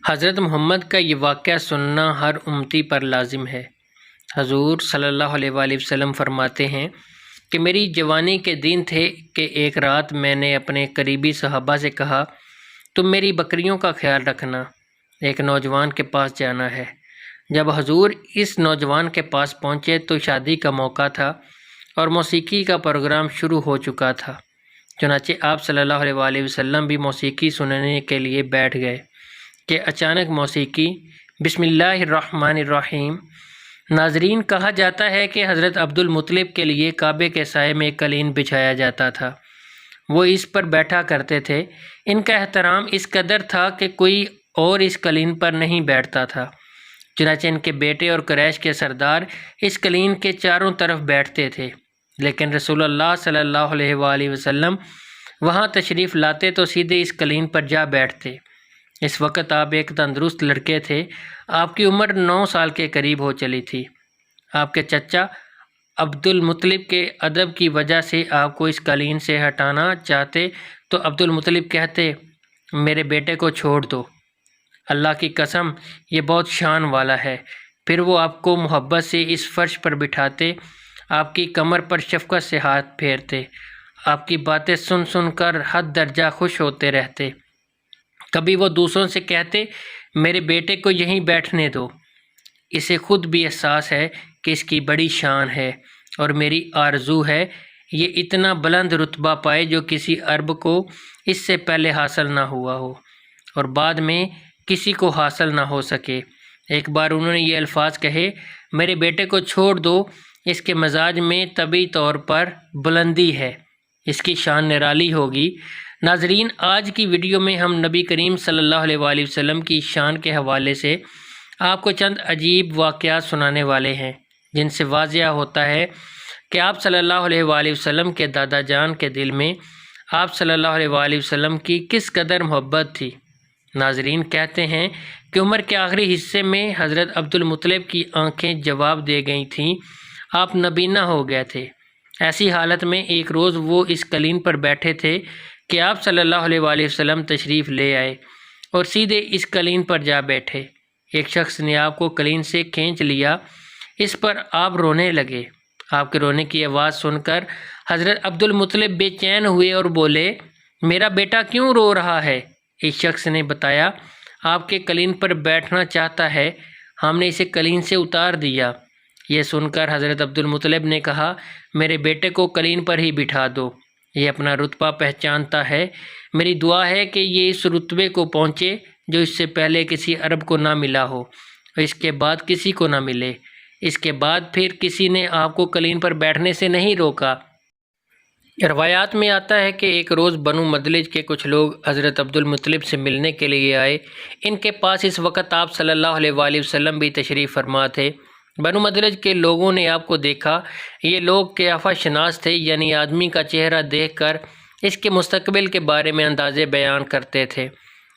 حضرت محمد کا یہ واقعہ سننا ہر امتی پر لازم ہے۔ حضور صلی اللہ علیہ وآلہ وسلم فرماتے ہیں کہ میری جوانی کے دن تھے کہ ایک رات میں نے اپنے قریبی صحابہ سے کہا، تم میری بکریوں کا خیال رکھنا، ایک نوجوان کے پاس جانا ہے۔ جب حضور اس نوجوان کے پاس پہنچے تو شادی کا موقع تھا اور موسیقی کا پروگرام شروع ہو چکا تھا۔ چنانچہ آپ صلی اللہ علیہ وآلہ وسلم بھی موسیقی سننے کے لیے بیٹھ گئے کہ اچانک موسیقی بسم اللہ الرحمن الرحیم۔ ناظرین، کہا جاتا ہے کہ حضرت عبدالمطلب کے لیے کعبے کے سائے میں ایک قلین بچھایا جاتا تھا، وہ اس پر بیٹھا کرتے تھے۔ ان کا احترام اس قدر تھا کہ کوئی اور اس قلین پر نہیں بیٹھتا تھا، چنانچہ ان کے بیٹے اور قریش کے سردار اس قلین کے چاروں طرف بیٹھتے تھے، لیکن رسول اللہ صلی اللہ علیہ وآلہ وسلم وہاں تشریف لاتے تو سیدھے اس قلین پر جا بیٹھتے۔ اس وقت آپ ایک تندرست لڑکے تھے، آپ کی عمر 9 سال کے قریب ہو چلی تھی۔ آپ کے چچا عبدالمطلب کے ادب کی وجہ سے آپ کو اس قلین سے ہٹانا چاہتے تو عبدالمطلب کہتے، میرے بیٹے کو چھوڑ دو، اللہ کی قسم یہ بہت شان والا ہے۔ پھر وہ آپ کو محبت سے اس فرش پر بٹھاتے، آپ کی کمر پر شفقت سے ہاتھ پھیرتے، آپ کی باتیں سن سن کر حد درجہ خوش ہوتے رہتے۔ کبھی وہ دوسروں سے کہتے، میرے بیٹے کو یہیں بیٹھنے دو، اسے خود بھی احساس ہے کہ اس کی بڑی شان ہے اور میری آرزو ہے یہ اتنا بلند رتبہ پائے جو کسی عرب کو اس سے پہلے حاصل نہ ہوا ہو اور بعد میں کسی کو حاصل نہ ہو سکے۔ ایک بار انہوں نے یہ الفاظ کہے، میرے بیٹے کو چھوڑ دو، اس کے مزاج میں طبعی طور پر بلندی ہے، اس کی شان نرالی ہوگی۔ ناظرین، آج کی ویڈیو میں ہم نبی کریم صلی اللہ علیہ وآلہ وسلم کی شان کے حوالے سے آپ کو چند عجیب واقعات سنانے والے ہیں، جن سے واضح ہوتا ہے کہ آپ صلی اللہ علیہ وآلہ وسلم کے دادا جان کے دل میں آپ صلی اللہ علیہ وآلہ وسلم کی کس قدر محبت تھی۔ ناظرین، کہتے ہیں کہ عمر کے آخری حصے میں حضرت عبدالمطلب کی آنکھیں جواب دے گئی تھیں، آپ نابینا ہو گئے تھے۔ ایسی حالت میں ایک روز وہ اس قلین پر بیٹھے تھے کہ آپ صلی اللہ علیہ وآلہ وسلم تشریف لے آئے اور سیدھے اس قلین پر جا بیٹھے۔ ایک شخص نے آپ کو قلین سے کھینچ لیا، اس پر آپ رونے لگے۔ آپ کے رونے کی آواز سن کر حضرت عبدالمطلب بے چین ہوئے اور بولے، میرا بیٹا کیوں رو رہا ہے؟ اس شخص نے بتایا، آپ کے قلین پر بیٹھنا چاہتا ہے، ہم نے اسے قلین سے اتار دیا۔ یہ سن کر حضرت عبدالمطلب نے کہا، میرے بیٹے کو قلین پر ہی بٹھا دو، یہ اپنا رتبہ پہچانتا ہے، میری دعا ہے کہ یہ اس رتبے کو پہنچے جو اس سے پہلے کسی عرب کو نہ ملا ہو اور اس کے بعد کسی کو نہ ملے۔ اس کے بعد پھر کسی نے آپ کو قلین پر بیٹھنے سے نہیں روکا۔ روایات میں آتا ہے کہ ایک روز بنو مدلج کے کچھ لوگ حضرت عبدالمطلب سے ملنے کے لیے آئے۔ ان کے پاس اس وقت آپ صلی اللہ علیہ وآلہ وسلم بھی تشریف فرما تھے۔ بنو مدلج کے لوگوں نے آپ کو دیکھا، یہ لوگ قیافہ شناس تھے، یعنی آدمی کا چہرہ دیکھ کر اس کے مستقبل کے بارے میں اندازے بیان کرتے تھے۔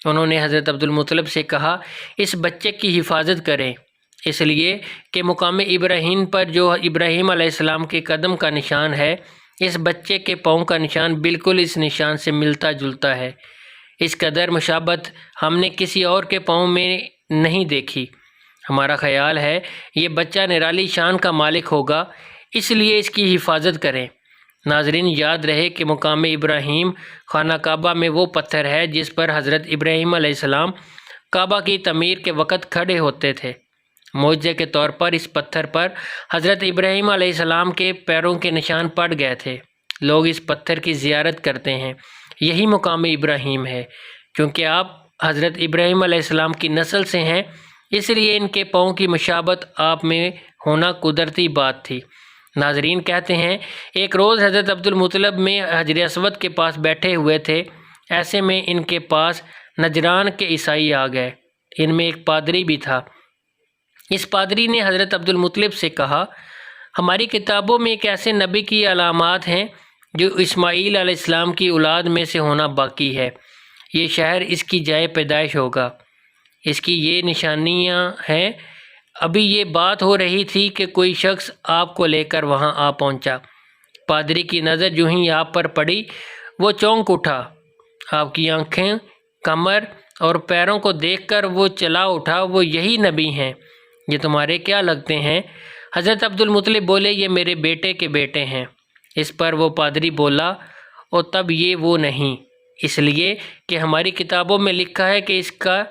انہوں نے حضرت عبدالمطلب سے کہا، اس بچے کی حفاظت کریں، اس لیے کہ مقام ابراہیم پر جو ابراہیم علیہ السلام کے قدم کا نشان ہے، اس بچے کے پاؤں کا نشان بالکل اس نشان سے ملتا جلتا ہے۔ اس قدر مشابہت ہم نے کسی اور کے پاؤں میں نہیں دیکھی۔ ہمارا خیال ہے یہ بچہ نرالی شان کا مالک ہوگا، اس لیے اس کی حفاظت کریں۔ ناظرین، یاد رہے کہ مقام ابراہیم خانہ کعبہ میں وہ پتھر ہے جس پر حضرت ابراہیم علیہ السلام کعبہ کی تعمیر کے وقت کھڑے ہوتے تھے۔ معجزے کے طور پر اس پتھر پر حضرت ابراہیم علیہ السلام کے پیروں کے نشان پڑ گئے تھے۔ لوگ اس پتھر کی زیارت کرتے ہیں، یہی مقام ابراہیم ہے۔ کیونکہ آپ حضرت ابراہیم علیہ السلام کی نسل سے ہیں، اس لیے ان کے پاؤں کی مشابہت آپ میں ہونا قدرتی بات تھی۔ ناظرین، کہتے ہیں ایک روز حضرت عبدالمطلب میں حجر اسود کے پاس بیٹھے ہوئے تھے، ایسے میں ان کے پاس نجران کے عیسائی آ گئے۔ ان میں ایک پادری بھی تھا۔ اس پادری نے حضرت عبدالمطلب سے کہا، ہماری کتابوں میں ایک ایسے نبی کی علامات ہیں جو اسماعیل علیہ السلام کی اولاد میں سے ہونا باقی ہے، یہ شہر اس کی جائے پیدائش ہوگا، اس کی یہ نشانیاں ہیں۔ ابھی یہ بات ہو رہی تھی کہ کوئی شخص آپ کو لے کر وہاں آ پہنچا۔ پادری کی نظر جو ہی آپ پر پڑی، وہ چونک اٹھا، آپ کی آنکھیں، کمر اور پیروں کو دیکھ کر وہ چلا اٹھا، وہ یہی نبی ہیں، یہ تمہارے کیا لگتے ہیں؟ حضرت عبد المطلب بولے، یہ میرے بیٹے کے بیٹے ہیں۔ اس پر وہ پادری بولا، اور تب یہ وہ نہیں، اس لیے کہ ہماری کتابوں میں لکھا ہے کہ اس کا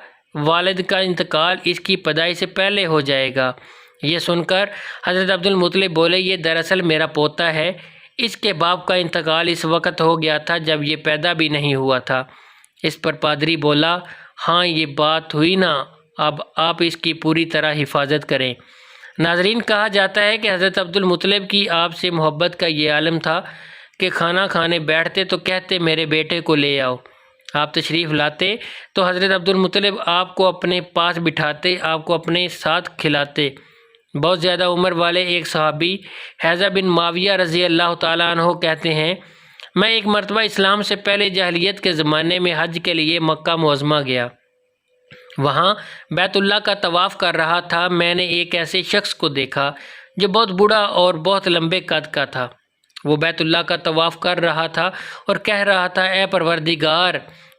والد کا انتقال اس کی پیدائش سے پہلے ہو جائے گا۔ یہ سن کر حضرت عبد المطلب بولے، یہ دراصل میرا پوتا ہے، اس کے باپ کا انتقال اس وقت ہو گیا تھا جب یہ پیدا بھی نہیں ہوا تھا۔ اس پر پادری بولا، ہاں یہ بات ہوئی نا، اب آپ اس کی پوری طرح حفاظت کریں۔ ناظرین، کہا جاتا ہے کہ حضرت عبد المطلب کی آپ سے محبت کا یہ عالم تھا کہ کھانا کھانے بیٹھتے تو کہتے، میرے بیٹے کو لے آؤ۔ آپ تشریف لاتے تو حضرت عبد المطلب آپ کو اپنے پاس بٹھاتے، آپ کو اپنے ساتھ کھلاتے۔ بہت زیادہ عمر والے ایک صحابی حیضہ بن معاویہ رضی اللہ تعالیٰ عنہ کہتے ہیں، میں ایک مرتبہ اسلام سے پہلے جاہلیت کے زمانے میں حج کے لیے مکہ معظمہ گیا۔ وہاں بیت اللہ کا طواف کر رہا تھا، میں نے ایک ایسے شخص کو دیکھا جو بہت بوڑھا اور بہت لمبے قد کا تھا۔ وہ بیت اللہ کا طواف کر رہا تھا اور کہہ رہا تھا، اے پروردگار،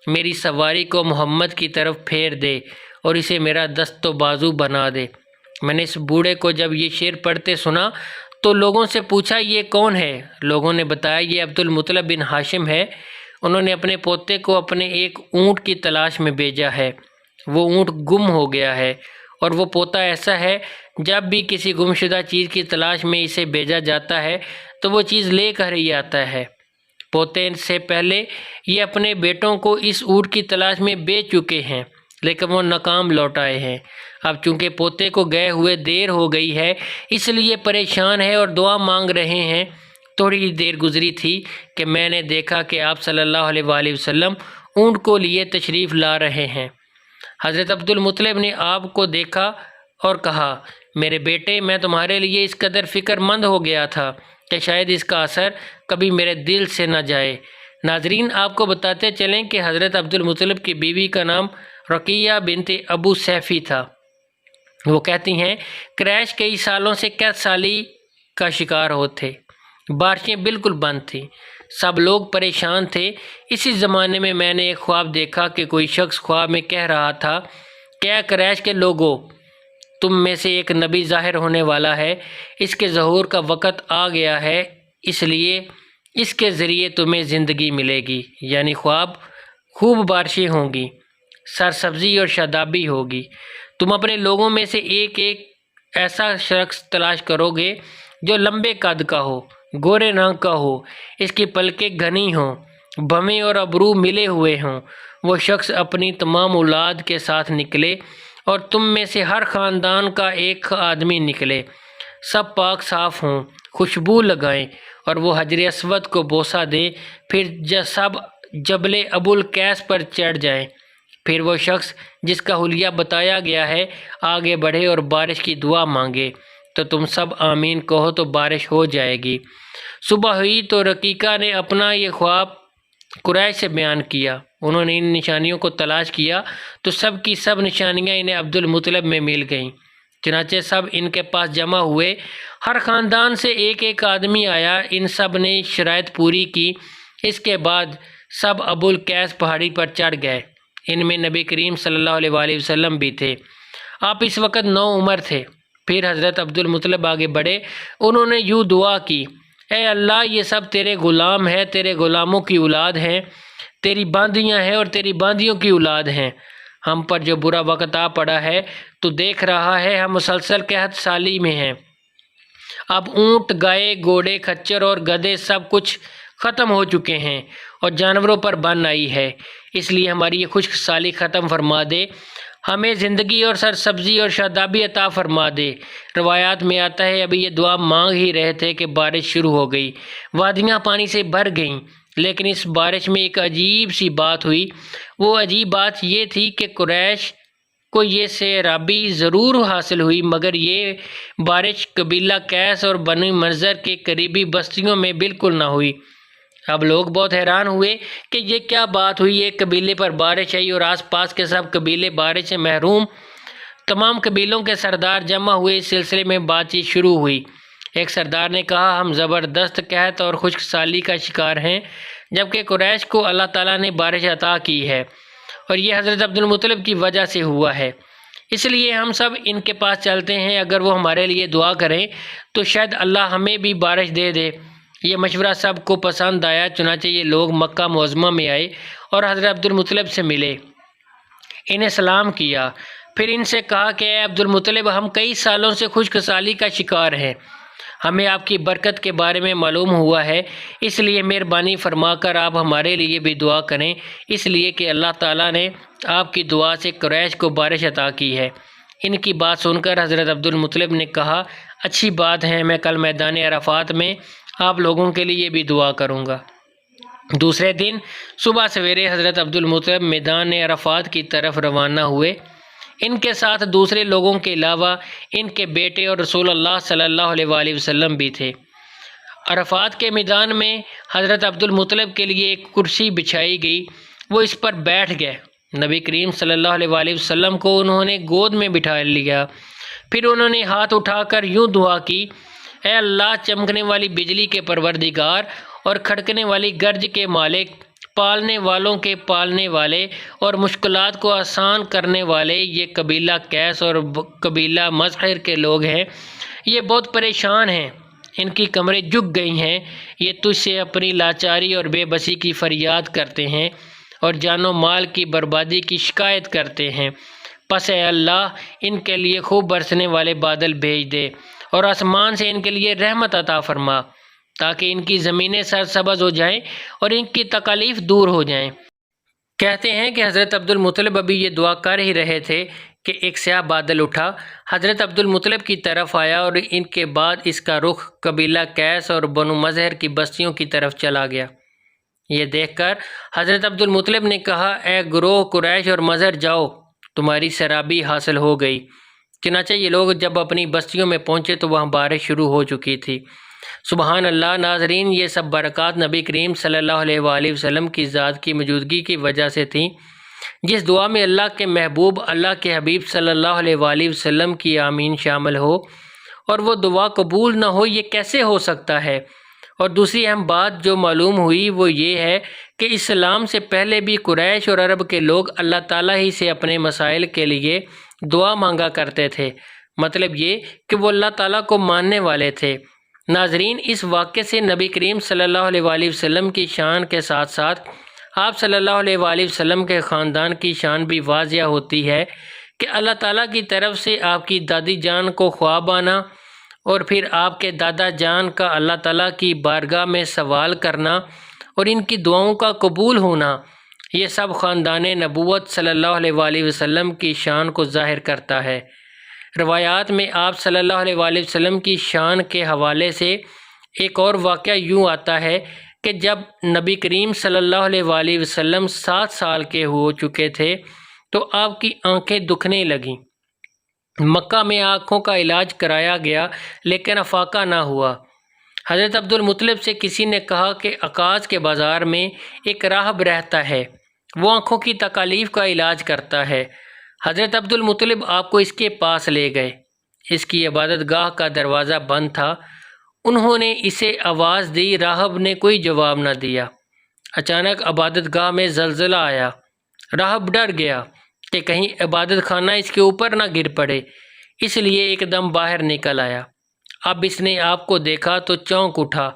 میری سواری کو محمد کی طرف پھیر دے اور اسے میرا دست و بازو بنا دے۔ میں نے اس بوڑھے کو جب یہ شعر پڑھتے سنا تو لوگوں سے پوچھا، یہ کون ہے؟ لوگوں نے بتایا، یہ عبد المطلب بن ہاشم ہے۔ انہوں نے اپنے پوتے کو اپنے ایک اونٹ کی تلاش میں بھیجا ہے، وہ اونٹ گم ہو گیا ہے، اور وہ پوتا ایسا ہے، جب بھی کسی گمشدہ چیز کی تلاش میں اسے بھیجا جاتا ہے تو وہ چیز لے کر ہی آتا ہے۔ پوتے سے پہلے یہ اپنے بیٹوں کو اس اونٹ کی تلاش میں بیچ چکے ہیں، لیکن وہ ناکام لوٹ آئے ہیں۔ اب چونکہ پوتے کو گئے ہوئے دیر ہو گئی ہے، اس لیے پریشان ہے اور دعا مانگ رہے ہیں۔ تھوڑی ہی دیر گزری تھی کہ میں نے دیکھا کہ آپ صلی اللہ علیہ وآلہ وسلم اونٹ کو لیے تشریف لا رہے ہیں۔ حضرت عبد المطلب نے آپ کو دیکھا اور کہا، میرے بیٹے، میں تمہارے لیے اس قدر فکر مند ہو گیا تھا کہ شاید اس کا اثر کبھی میرے دل سے نہ جائے۔ ناظرین، آپ کو بتاتے چلیں کہ حضرت عبد المطلب کی بیوی کا نام رقیہ بنت ابو سیفی تھا۔ وہ کہتی ہیں، قریش کئی سالوں سے قحط سالی کا شکار ہوتے، بارشیں بالکل بند تھیں، سب لوگ پریشان تھے۔ اسی زمانے میں میں نے ایک خواب دیکھا کہ کوئی شخص خواب میں کہہ رہا تھا کہ اے قریش کے لوگوں، تم میں سے ایک نبی ظاہر ہونے والا ہے، اس کے ظہور کا وقت آ گیا ہے، اس لیے اس کے ذریعے تمہیں زندگی ملے گی، یعنی خوب بارشیں ہوں گی، سرسبزی اور شادابی ہوگی۔ تم اپنے لوگوں میں سے ایک ایسا شخص تلاش کرو گے جو لمبے قد کا ہو، گورے رنگ کا ہو، اس کی پلکیں گھنی ہوں، بھویں اور ابرو ملے ہوئے ہوں۔ وہ شخص اپنی تمام اولاد کے ساتھ نکلے اور تم میں سے ہر خاندان کا ایک آدمی نکلے، سب پاک صاف ہوں، خوشبو لگائیں اور وہ حجر اسود کو بوسہ دیں، پھر سب جبل ابو القیس پر چڑھ جائیں۔ پھر وہ شخص جس کا حلیہ بتایا گیا ہے آگے بڑھے اور بارش کی دعا مانگے، تو تم سب آمین کہو تو بارش ہو جائے گی۔ صبح ہوئی تو رقیقہ نے اپنا یہ خواب قریش سے بیان کیا۔ انہوں نے ان نشانیوں کو تلاش کیا تو سب کی سب نشانیاں انہیں عبد المطلب میں مل گئیں۔ چنانچہ سب ان کے پاس جمع ہوئے، ہر خاندان سے ایک آدمی آیا، ان سب نے شرائط پوری کی۔ اس کے بعد سب ابو القیس پہاڑی پر چڑھ گئے۔ ان میں نبی کریم صلی اللہ علیہ وآلہ وسلم بھی تھے۔ آپ اس وقت 9 عمر تھے۔ پھر حضرت عبد المطلب آگے بڑھے، انہوں نے یوں دعا کی، اے اللہ، یہ سب تیرے غلام ہیں، تیرے غلاموں کی اولاد ہیں، تیری باندیاں ہیں اور تیری باندیوں کی اولاد ہیں۔ ہم پر جو برا وقت آ پڑا ہے تو دیکھ رہا ہے، ہم مسلسل قحط سالی میں ہیں۔ اب اونٹ، گائے، گھوڑے، خچر اور گدھے سب کچھ ختم ہو چکے ہیں اور جانوروں پر بن آئی ہے، اس لیے ہماری یہ خشک سالی ختم فرما دے، ہمیں زندگی اور سرسبزی اور شادابی عطا فرما دے۔ روایات میں آتا ہے، ابھی یہ دعا مانگ ہی رہے تھے کہ بارش شروع ہو گئی، وادیاں پانی سے بھر گئیں، لیکن اس بارش میں ایک عجیب سی بات ہوئی۔ وہ عجیب بات یہ تھی کہ قریش کو یہ سیرابی ضرور حاصل ہوئی، مگر یہ بارش قبیلہ قیس اور بنی منظر کے قریبی بستیوں میں بالکل نہ ہوئی۔ اب لوگ بہت حیران ہوئے کہ یہ کیا بات ہوئی، ایک قبیلے پر بارش آئی اور آس پاس کے سب قبیلے بارش سے محروم۔ تمام قبیلوں کے سردار جمع ہوئے، اس سلسلے میں بات چیت شروع ہوئی۔ ایک سردار نے کہا، ہم زبردست قحط اور خشک سالی کا شکار ہیں، جبکہ قریش کو اللہ تعالیٰ نے بارش عطا کی ہے۔ اور یہ حضرت عبد المطلب کی وجہ سے ہوا ہے، اس لیے ہم سب ان کے پاس چلتے ہیں، اگر وہ ہمارے لیے دعا کریں تو شاید اللہ ہمیں بھی بارش دے دے۔ یہ مشورہ سب کو پسند آیا، چنانچہ یہ لوگ مکہ معظمہ میں آئے اور حضرت عبد المطلب سے ملے، انہیں سلام کیا، پھر ان سے کہا کہ اے عبد المطلب، ہم کئی سالوں سے خشک سالی کا شکار ہیں، ہمیں آپ کی برکت کے بارے میں معلوم ہوا ہے، اس لیے مہربانی فرما کر آپ ہمارے لیے بھی دعا کریں، اس لیے کہ اللہ تعالیٰ نے آپ کی دعا سے قریش کو بارش عطا کی ہے۔ ان کی بات سن کر حضرت عبد المطلب نے کہا، اچھی بات ہے، میں کل میدان عرفات میں آپ لوگوں کے لیے بھی دعا کروں گا۔ دوسرے دن صبح سویرے حضرت عبد المطلب میدان عرفات کی طرف روانہ ہوئے۔ ان کے ساتھ دوسرے لوگوں کے علاوہ ان کے بیٹے اور رسول اللہ صلی اللہ علیہ وآلہ وسلم بھی تھے۔ عرفات کے میدان میں حضرت عبد المطلب کے لیے ایک کرسی بچھائی گئی، وہ اس پر بیٹھ گئے۔ نبی کریم صلی اللہ علیہ وآلہ وسلم کو انہوں نے گود میں بٹھا لیا، پھر انہوں نے ہاتھ اٹھا کر یوں دعا کی، اے اللہ، چمکنے والی بجلی کے پروردگار اور کھڑکنے والی گرج کے مالک، پالنے والوں کے پالنے والے اور مشکلات کو آسان کرنے والے، یہ قبیلہ قیس اور قبیلہ مظہر کے لوگ ہیں، یہ بہت پریشان ہیں، ان کی کمریں جھک گئی ہیں، یہ تجھ سے اپنی لاچاری اور بے بسی کی فریاد کرتے ہیں اور جان و مال کی بربادی کی شکایت کرتے ہیں، پس اے اللہ، ان کے لیے خوب برسنے والے بادل بھیج دے اور آسمان سے ان کے لیے رحمت عطا فرما، تاکہ ان کی زمینیں سرسبز ہو جائیں اور ان کی تکالیف دور ہو جائیں۔ کہتے ہیں کہ حضرت عبد المطلب ابھی یہ دعا کر ہی رہے تھے کہ ایک سیاہ بادل اٹھا، حضرت عبد المطلب کی طرف آیا اور ان کے بعد اس کا رخ قبیلہ قیس اور بنو مظہر کی بستیوں کی طرف چلا گیا۔ یہ دیکھ کر حضرت عبد المطلب نے کہا، اے گروہ قریش اور مظہر، جاؤ، تمہاری سرابی حاصل ہو گئی۔ چنانچہ یہ لوگ جب اپنی بستیوں میں پہنچے تو وہاں بارش شروع ہو چکی تھی۔ سبحان اللہ۔ ناظرین، یہ سب برکات نبی کریم صلی اللہ علیہ وآلہ وسلم کی ذات کی موجودگی کی وجہ سے تھیں۔ جس دعا میں اللہ کے محبوب، اللہ کے حبیب صلی اللہ علیہ وآلہ وسلم کی آمین شامل ہو اور وہ دعا قبول نہ ہو، یہ کیسے ہو سکتا ہے؟ اور دوسری اہم بات جو معلوم ہوئی وہ یہ ہے کہ اسلام سے پہلے بھی قریش اور عرب کے لوگ اللہ تعالیٰ ہی سے اپنے مسائل کے لیے دعا مانگا کرتے تھے، مطلب یہ کہ وہ اللہ تعالیٰ کو ماننے والے تھے۔ ناظرین، اس واقعے سے نبی کریم صلی اللہ علیہ وآلہ وسلم کی شان کے ساتھ ساتھ آپ صلی اللہ علیہ وآلہ وسلم کے خاندان کی شان بھی واضح ہوتی ہے کہ اللہ تعالیٰ کی طرف سے آپ کی دادی جان کو خواب آنا اور پھر آپ کے دادا جان کا اللہ تعالیٰ کی بارگاہ میں سوال کرنا اور ان کی دعاؤں کا قبول ہونا، یہ سب خاندان نبوت صلی اللہ علیہ وآلہ وسلم کی شان کو ظاہر کرتا ہے۔ روایات میں آپ صلی اللہ علیہ وآلہ وسلم کی شان کے حوالے سے ایک اور واقعہ یوں آتا ہے کہ جب نبی کریم صلی اللہ علیہ وآلہ وسلم 7 سال کے ہو چکے تھے تو آپ کی آنکھیں دکھنے لگیں۔ مکہ میں آنکھوں کا علاج کرایا گیا لیکن افاقہ نہ ہوا۔ حضرت عبد المطلب سے کسی نے کہا کہ عکاظ کے بازار میں ایک راہب رہتا ہے، وہ آنکھوں کی تکالیف کا علاج کرتا ہے۔ حضرت عبد المطلب آپ کو اس کے پاس لے گئے، اس کی عبادت گاہ کا دروازہ بند تھا، انہوں نے اسے آواز دی، راہب نے کوئی جواب نہ دیا۔ اچانک عبادت گاہ میں زلزلہ آیا، راہب ڈر گیا کہ کہیں عبادت خانہ اس کے اوپر نہ گر پڑے، اس لیے ایک دم باہر نکل آیا۔ اب اس نے آپ کو دیکھا تو چونک اٹھا،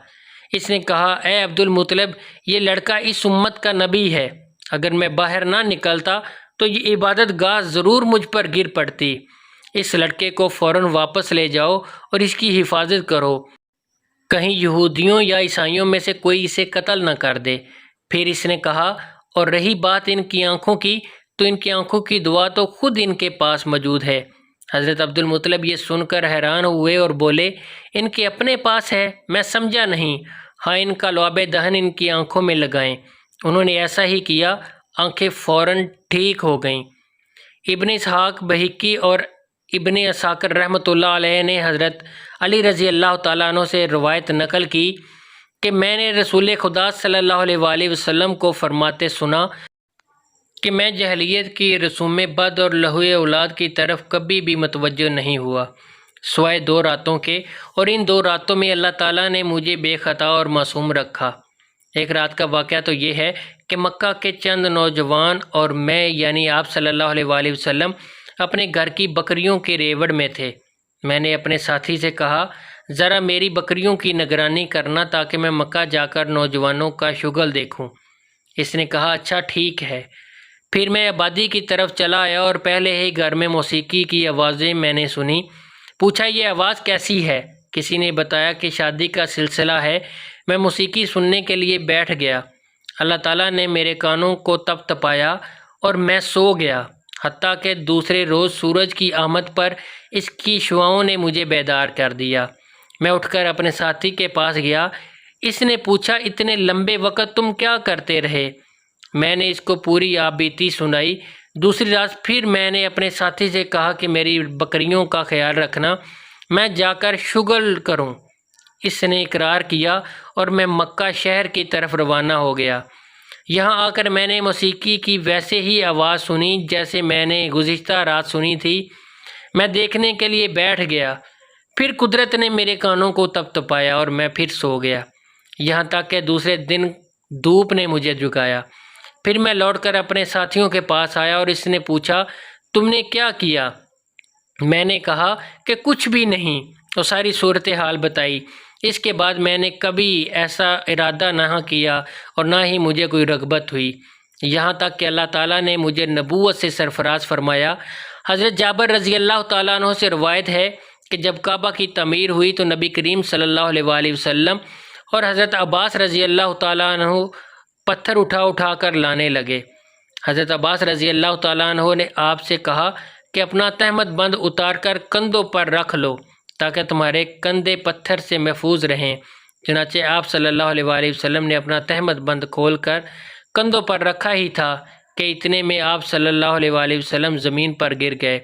اس نے کہا، اے عبد المطلب، یہ لڑکا اس امت کا نبی ہے، اگر میں باہر نہ نکلتا تو یہ عبادت گاہ ضرور مجھ پر گر پڑتی، اس لڑکے کو فوراً واپس لے جاؤ اور اس کی حفاظت کرو، کہیں یہودیوں یا عیسائیوں میں سے کوئی اسے قتل نہ کر دے۔ پھر اس نے کہا، اور رہی بات ان کی آنکھوں کی، تو ان کی آنکھوں کی دعا تو خود ان کے پاس موجود ہے۔ حضرت عبد المطلب یہ سن کر حیران ہوئے اور بولے، ان کے اپنے پاس ہے؟ میں سمجھا نہیں۔ ہاں، ان کا لعاب دہن ان کی آنکھوں میں لگائیں۔ انہوں نے ایسا ہی کیا، آنکھیں فوراً ٹھیک ہو گئیں۔ ابن اسحاق بہقی اور ابن عساکر رحمۃ اللہ علیہ نے حضرت علی رضی اللہ تعالیٰ عنہ سے روایت نقل کی کہ میں نے رسول خدا صلی اللہ علیہ وآلہ وسلم کو فرماتے سنا کہ میں جاہلیت کی رسوم بد اور لہو اولاد کی طرف کبھی بھی متوجہ نہیں ہوا سوائے 2 راتوں کے، اور ان 2 راتوں میں اللہ تعالیٰ نے مجھے بے خطا اور معصوم رکھا۔ ایک رات کا واقعہ تو یہ ہے کہ مکہ کے چند نوجوان اور میں یعنی آپ صلی اللہ علیہ وآلہ وسلم اپنے گھر کی بکریوں کے ریوڑ میں تھے۔ میں نے اپنے ساتھی سے کہا ذرا میری بکریوں کی نگرانی کرنا تاکہ میں مکہ جا کر نوجوانوں کا شغل دیکھوں۔ اس نے کہا اچھا ٹھیک ہے۔ پھر میں آبادی کی طرف چلا آیا اور پہلے ہی گھر میں موسیقی کی آوازیں میں نے سنی۔ پوچھا یہ آواز کیسی ہے؟ کسی نے بتایا کہ شادی کا سلسلہ ہے۔ میں موسیقی سننے کے لیے بیٹھ گیا۔ اللہ تعالیٰ نے میرے کانوں کو تپ تپایا اور میں سو گیا، حتیٰ کہ دوسرے روز سورج کی آمد پر اس کی شعاؤں نے مجھے بیدار کر دیا۔ میں اٹھ کر اپنے ساتھی کے پاس گیا۔ اس نے پوچھا اتنے لمبے وقت تم کیا کرتے رہے؟ میں نے اس کو پوری آپ بیتی سنائی۔ دوسری رات پھر میں نے اپنے ساتھی سے کہا کہ میری بکریوں کا خیال رکھنا، میں جا کر شغل کروں۔ اس نے اقرار کیا اور میں مکہ شہر کی طرف روانہ ہو گیا۔ یہاں آ کر میں نے موسیقی کی ویسے ہی آواز سنی جیسے میں نے گزشتہ رات سنی تھی۔ میں دیکھنے کے لیے بیٹھ گیا۔ پھر قدرت نے میرے کانوں کو تپ تپایا اور میں پھر سو گیا، یہاں تک کہ دوسرے دن دھوپ نے مجھے جگایا۔ پھر میں لوٹ کر اپنے ساتھیوں کے پاس آیا اور اس نے پوچھا تم نے کیا کیا؟ میں نے کہا کہ کچھ بھی نہیں، اور ساری صورتحال بتائی۔ اس کے بعد میں نے کبھی ایسا ارادہ نہ کیا اور نہ ہی مجھے کوئی رغبت ہوئی، یہاں تک کہ اللہ تعالیٰ نے مجھے نبوت سے سرفراز فرمایا۔ حضرت جابر رضی اللہ تعالیٰ عنہ سے روایت ہے کہ جب کعبہ کی تعمیر ہوئی تو نبی کریم صلی اللہ علیہ وآلہ وسلم اور حضرت عباس رضی اللہ تعالیٰ عنہ پتھر اٹھا کر لانے لگے۔ حضرت عباس رضی اللہ تعالیٰ عنہ نے آپ سے کہا کہ اپنا تہمت بند اتار کر کندھوں پر رکھ لو تاکہ تمہارے کندھے پتھر سے محفوظ رہیں۔ چنانچہ آپ صلی اللہ علیہ وآلہ وسلم نے اپنا تہمت بند کھول کر کندھوں پر رکھا ہی تھا کہ اتنے میں آپ صلی اللہ علیہ وآلہ وسلم زمین پر گر گئے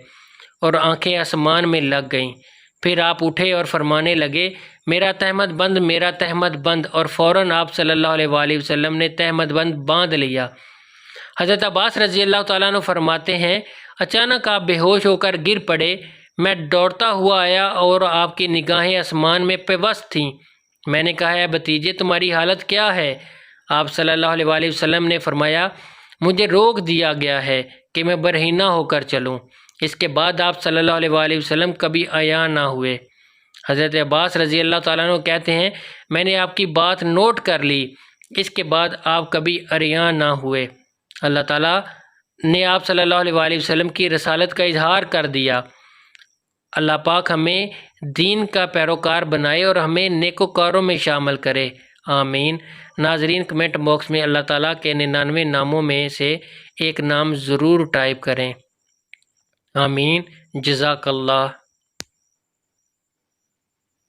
اور آنکھیں آسمان میں لگ گئیں۔ پھر آپ اٹھے اور فرمانے لگے میرا تہمت بند، میرا تہمت بند، اور فوراً آپ صلی اللہ علیہ وآلہ وسلم نے تہمت بند باندھ لیا۔ حضرت عباس رضی اللہ تعالیٰ عنہ فرماتے ہیں اچانک آپ بے ہوش ہو کر گر پڑے۔ میں دوڑتا ہوا آیا اور آپ کی نگاہیں آسمان میں پیوست تھیں۔ میں نے کہا اے بھتیجے تمہاری حالت کیا ہے؟ آپ صلی اللہ علیہ وآلہ وسلم نے فرمایا مجھے روک دیا گیا ہے کہ میں برہنہ ہو کر چلوں۔ اس کے بعد آپ صلی اللہ علیہ وآلہ وسلم کبھی عیاں نہ ہوئے۔ حضرت عباس رضی اللہ تعالیٰ عنہ کہتے ہیں میں نے آپ کی بات نوٹ کر لی، اس کے بعد آپ کبھی عیاں نہ ہوئے۔ اللہ تعالیٰ نے آپ صلی اللہ علیہ وآلہ وسلم کی رسالت کا اظہار کر دیا۔ اللہ پاک ہمیں دین کا پیروکار بنائے اور ہمیں نیکوکاروں میں شامل کرے، آمین۔ ناظرین کمنٹ باکس میں اللہ تعالیٰ کے 99 ناموں میں سے ایک نام ضرور ٹائپ کریں، آمین۔ جزاک اللہ۔